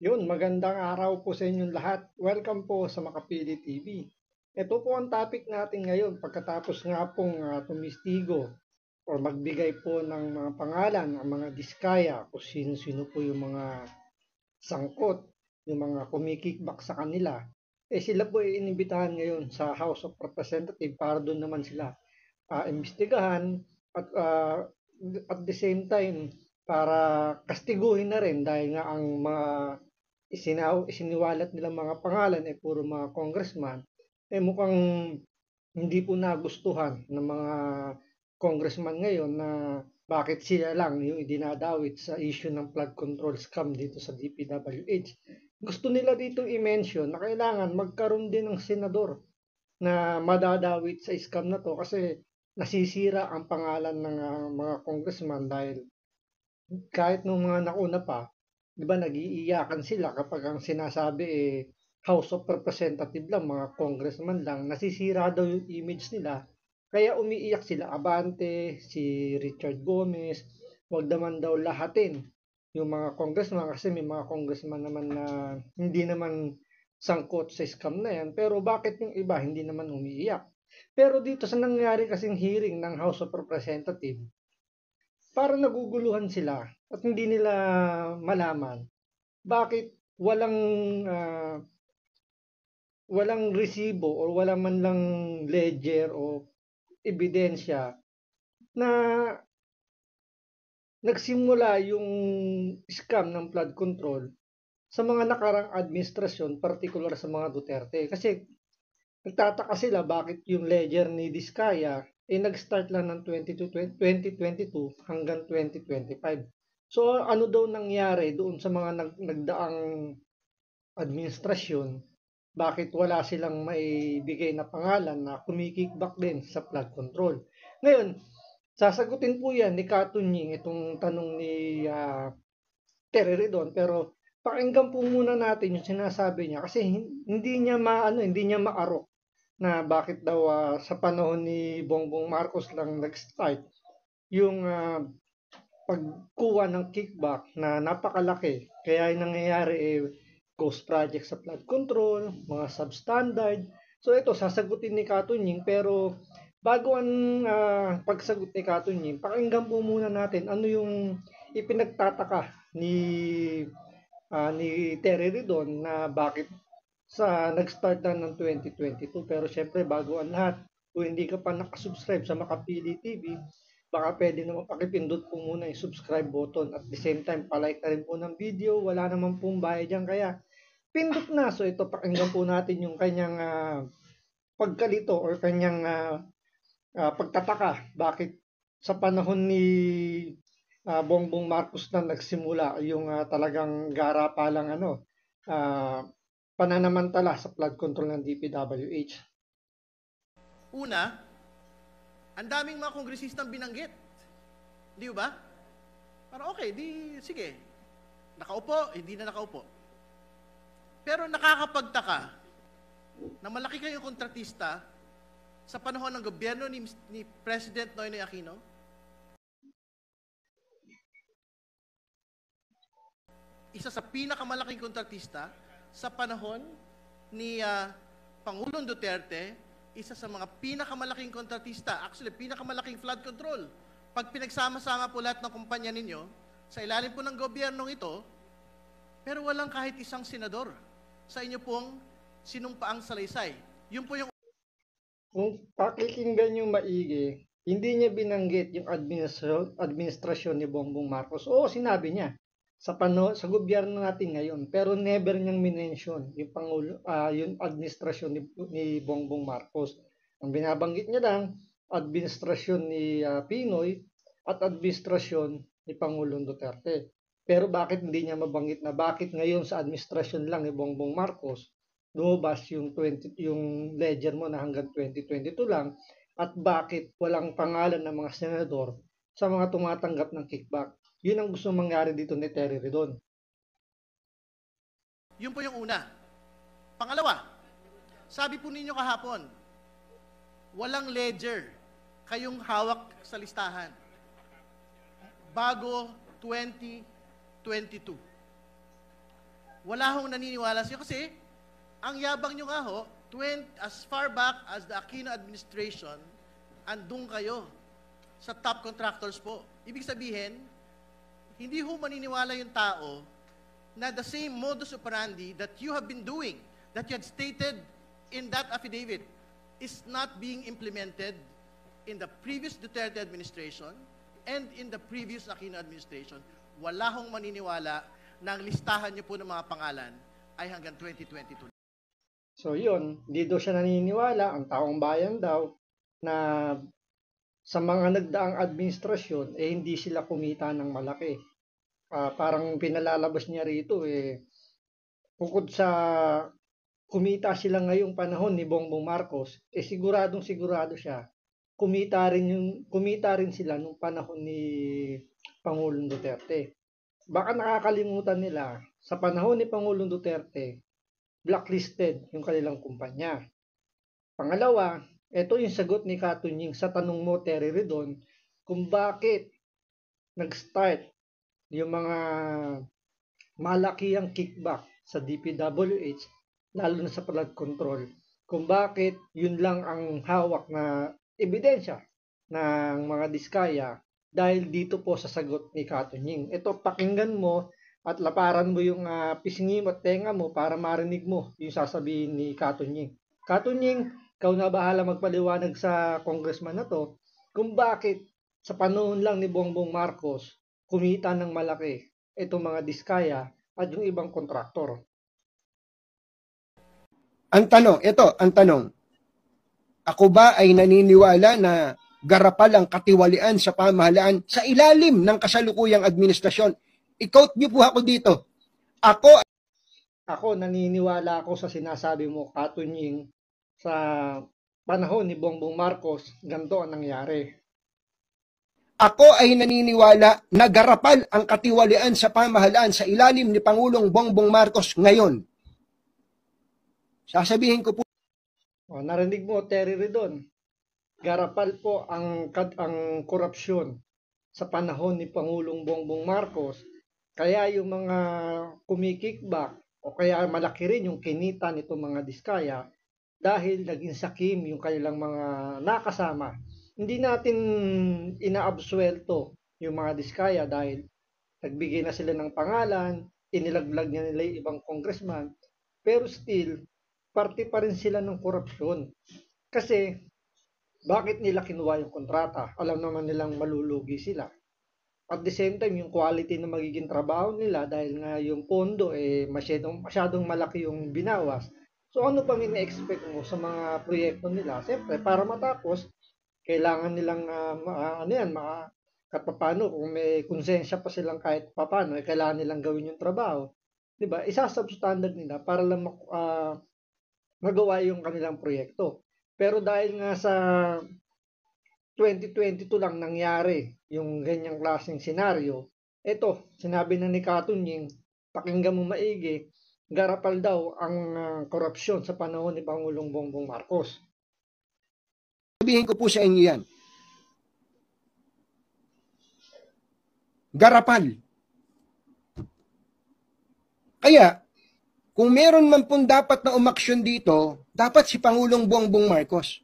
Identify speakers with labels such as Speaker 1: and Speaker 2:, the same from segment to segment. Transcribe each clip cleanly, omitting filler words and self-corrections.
Speaker 1: Yun, magandang araw po sa inyong lahat. Welcome po sa Makapili TV. Ito po ang topic natin ngayon pagkatapos nga pong tumistigo o magbigay po ng mga pangalan ang mga diskaya kung sino-sino po yung mga sangkot, yung mga kumikikbak sa kanila. Sila po ay inibitahan ngayon sa House of Representatives para doon naman sila imbestigahan at the same time para kastiguhin na rin dahil nga ang mga isiniwalat nilang mga pangalan ay puro mga congressman, mukhang hindi po nagustuhan ng mga congressman ngayon na bakit sila lang yung idinadawit sa issue ng flood control scam dito sa DPWH. Gusto nila dito i-mention na kailangan magkaroon din ng senador na madadawit sa scam na to kasi nasisira ang pangalan ng mga congressman dahil kahit nung mga nauna pa, 'di ba nag-iiyakan sila kapag ang sinasabi House of Representative lang, mga congressman lang, nasisira daw yung image nila. Kaya umiiyak sila, Abante, si Richard Gomez, wag naman daw lahatin yung mga congressman kasi may mga congressman naman na hindi naman sangkot sa scam na yan. Pero bakit yung iba hindi naman umiiyak? Pero dito sa nangyari kasing hearing ng House of Representatives, parang naguguluhan sila at hindi nila malaman bakit ah, walang resibo o wala man lang ledger o ebidensya na nagsimula yung scam ng flood control sa mga nakarang administrasyon, particular sa mga Duterte. Kasi nagtataka sila bakit yung ledger ni Diskaya nag-start lang ng 2022 hanggang 2025. So ano daw nangyari doon sa mga nagdaang administrasyon, bakit wala silang maibigay na pangalan na kumikikback din sa flood control. Ngayon, sasagutin po yan ni Katunying itong tanong ni Terry Redon, pero pakinggan po muna natin yung sinasabi niya kasi hindi niya hindi niya maarok na bakit daw sa panahon ni Bongbong Marcos lang nag-start yung pagkuha ng kickback na napakalaki. Kaya yung nangyayari ghost project sa flood control, mga substandard. So ito, sasagutin ni Katunying pero bago ang pagsagot ni Katunying, pakinggan po muna natin ano yung ipinagtataka ni Terry Ridon na bakit sa nag-start na ng 2022. Pero syempre, bago ang lahat, kung hindi ka pa nakasubscribe sa Makapili TV, baka pwede naman pakipindot po muna yung subscribe button at the same time, palike na rin po ng video. Wala naman pong bayad dyan, kaya pindot na. So ito, pakinggan po natin yung kanyang pagkalito or kanyang pagtataka. Bakit sa panahon ni Bongbong Marcos na nagsimula yung talagang garapalang pananamantala sa flood control ng DPWH.
Speaker 2: Una, ang daming mga kongresistang binanggit. Di ba? Parang okay, di sige. Nakaupo, hindi na nakaupo. Pero nakakapagtaka na malaki kayong kontratista sa panahon ng gobyerno ni President Noynoy Aquino. Isa sa pinakamalaking kontratista sa panahon ni Pangulong Duterte, isa sa mga pinakamalaking kontratista, actually pinakamalaking flood control. Pag pinagsama-sama po lahat ng kumpanya ninyo, sa ilalim po ng gobyernong ito, pero walang kahit isang senador sa inyo pong sinumpaang salaysay. Yun po yung...
Speaker 1: Kung pakikinggan yung maigi, hindi niya binanggit yung administrasyon ni Bongbong Marcos. Oo, sinabi niya sa gobyerno natin ngayon, pero never niyang minention yung yung administrasyon ni Bongbong Marcos. Ang binabanggit niya lang, administrasyon ni Pinoy at administrasyon ni Pangulong Duterte. Pero bakit hindi niya mabanggit na bakit ngayon sa administrasyon lang ni Bongbong Marcos lumabas yung ledger mo na hanggang 2022 lang at bakit walang pangalan ng mga senador sa mga tumatanggap ng kickback. Yun ang gusto mangyari dito ni Terry Redon.
Speaker 2: Yun po yung una. Pangalawa, sabi po ninyo kahapon, walang ledger kayong hawak sa listahan bago 2022. Wala hong naniniwala sa'yo kasi ang yabang nyo nga ho, as far back as the Aquino administration, andun kayo sa top contractors po. Ibig sabihin, hindi ho maniniwala yung tao na the same modus operandi that you have been doing, that you had stated in that affidavit, is not being implemented in the previous Duterte administration and in the previous Aquino administration. Wala hong maniniwala na ang listahan niyo po ng mga pangalan ay hanggang 2022.
Speaker 1: So yun, hindi daw siya naniniwala, ang taong bayan daw, na sa mga nagdaang administrasyon, hindi sila kumita ng malaki. Parang pinalalabas niya rito, bukod sa kumita sila ngayong panahon ni Bongbong Marcos, siguradong sigurado siya, kumita rin sila nung panahon ni Pangulong Duterte. Baka nakakalimutan nila, sa panahon ni Pangulong Duterte, blacklisted yung kanilang kumpanya. Pangalawa, ito yung sagot ni Katunying sa tanong mo, Terry Redon, kung bakit nag-start yung mga malakihang kickback sa DPWH, lalo na sa flood control, kung bakit yun lang ang hawak na ebidensya ng mga diskaya dahil dito po sa sagot ni Katunying. Ito, pakinggan mo at laparan mo yung pisngi mo at tenga mo para marinig mo yung sasabihin ni Katunying. Katunying, ikaw na bahala magpaliwanag sa congressman na to kung bakit sa panahon lang ni Bongbong Marcos kumita ng malaki itong mga diskaya at yung ibang kontraktor.
Speaker 3: Ang tanong, ako ba ay naniniwala na garapal ang katiwalian sa pamahalaan sa ilalim ng kasalukuyang administrasyon? I-quote niyo po ako dito.
Speaker 1: Ako naniniwala ako sa sinasabi mo, Katunying, sa panahon ni Bongbong Marcos, ganito ang nangyari.
Speaker 3: Ako ay naniniwala na garapal ang katiwalian sa pamahalaan sa ilalim ni Pangulong Bongbong Marcos ngayon. Sasabihin ko po.
Speaker 1: Narinig mo, Terry Redon. Garapal po ang korupsyon sa panahon ni Pangulong Bongbong Marcos. Kaya yung mga kumikickback o kaya malaki rin yung kinita nitong mga diskaya dahil naging sakim yung kanilang mga nakasama. Hindi natin inaabsuelto yung mga diskaya dahil nagbigay na sila ng pangalan, inilaglag niya nila yung ibang congressman, pero still, parte pa rin sila ng korupsyon. Kasi, bakit nila kinuha yung kontrata? Alam naman nilang malulugi sila. At the same time, yung quality na magiging trabaho nila dahil nga yung pondo masyadong malaki yung binawas. So ano pang ina-expect mo sa mga proyekto nila? Siyempre, para matapos, kailangan nilang kahit papano, kung may konsensya pa silang kahit papano, kailangan nilang gawin yung trabaho. Diba? Isa-substandard nila para lang magawa yung kanilang proyekto. Pero dahil nga sa 2022 lang nangyari yung ganyang klaseng senaryo, eto, sinabi na ni Katunying, pakinggan mo maigi, garapal daw ang korupsyon sa panahon ni Pangulong Bongbong Marcos.
Speaker 3: Sabihin ko po sa inyo yan. Garapal. Kaya, kung meron man pong dapat na umaksyon dito, dapat si Pangulong Bongbong Marcos.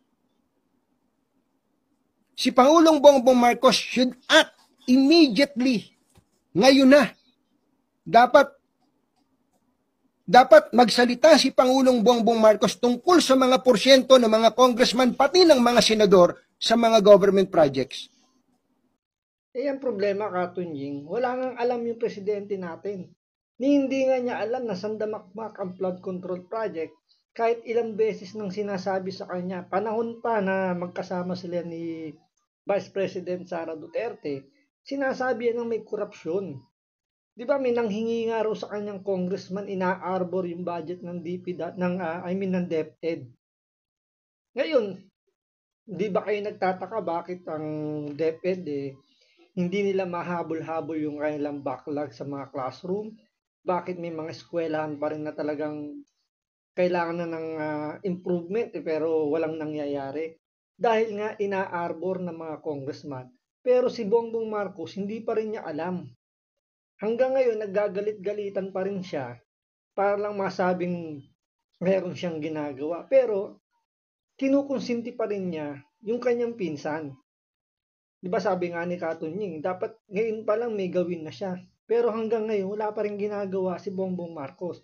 Speaker 3: Si Pangulong Bongbong Marcos should act immediately. Ngayon na. Dapat magsalita si Pangulong Bongbong Marcos tungkol sa mga porsyento ng mga congressman pati ng mga senador sa mga government projects.
Speaker 1: Ang problema, Katunying, wala nang alam yung presidente natin. Hindi nga niya alam na sandamakmak ang flood control project kahit ilang beses nang sinasabi sa kanya. Panahon pa na magkasama sila ni Vice President Sara Duterte, sinasabi ng may korupsyon. Di ba may nanghingi nga raw sa kanyang congressman, ina-arbor yung budget ng ng DepEd. Ngayon, di ba kayo nagtataka bakit ang DepEd hindi nila mahabol-habol yung kanilang backlog sa mga classroom? Bakit may mga eskwelahan pa rin na talagang kailangan na ng improvement pero walang nangyayari? Dahil nga ina-arbor ng mga congressman. Pero si Bongbong Marcos hindi pa rin niya alam. Hanggang ngayon, naggagalit-galitan pa rin siya para lang masabing meron siyang ginagawa. Pero kinukonsinti pa rin niya yung kanyang pinsan. Di ba sabi nga ni Katunying, dapat ngayon pa lang may gawin na siya. Pero hanggang ngayon, wala pa rin ginagawa si Bongbong Marcos.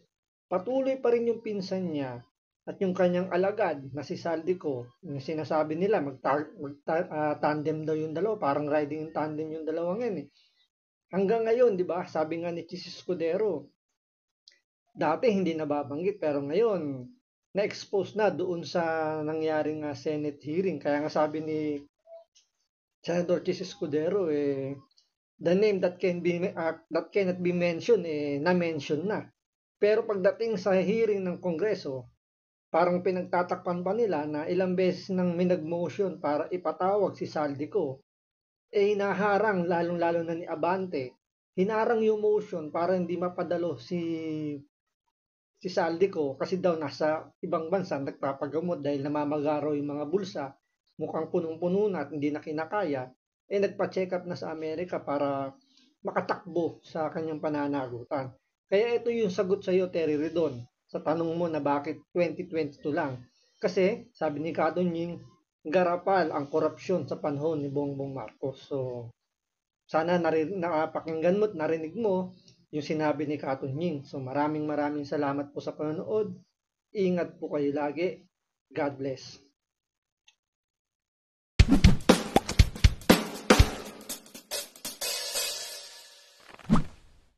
Speaker 1: Patuloy pa rin yung pinsan niya at yung kanyang alagad na si Saldico. Yung sinasabi nila, tandem daw yung dalawa, parang riding in tandem yung dalawang yan eh. Hanggang ngayon, di ba, sabi nga ni Chis Escudero, dati hindi nababanggit pero ngayon na-expose na doon sa nangyaring Senate hearing. Kaya nga sabi ni Senator Chis Escudero, the name that cannot be mentioned, na-mention na. Pero pagdating sa hearing ng Kongreso, parang pinagtatakpan pa nila na ilang beses nang minag-motion para ipatawag si Saldico. Hinaharang, lalong-lalo na ni Abante, hinarang yung motion para hindi mapadalo si Saldico kasi daw nasa ibang bansa nagpapagamot dahil namamagaro yung mga bulsa, mukhang punong-puno na at hindi na kinakaya, nagpa-check up na sa Amerika para makatakbo sa kanyang pananagutan. Kaya ito yung sagot sa iyo, Terry Redon, sa tanong mo na bakit 2022 lang. Kasi, sabi ni Katunying, garapal ang korupsyon sa panahon ni Bongbong Marcos. So, sana napakinggan mo at narinig mo yung sinabi ni Katunying. So, maraming salamat po sa panonood. Ingat po kayo lagi. God bless.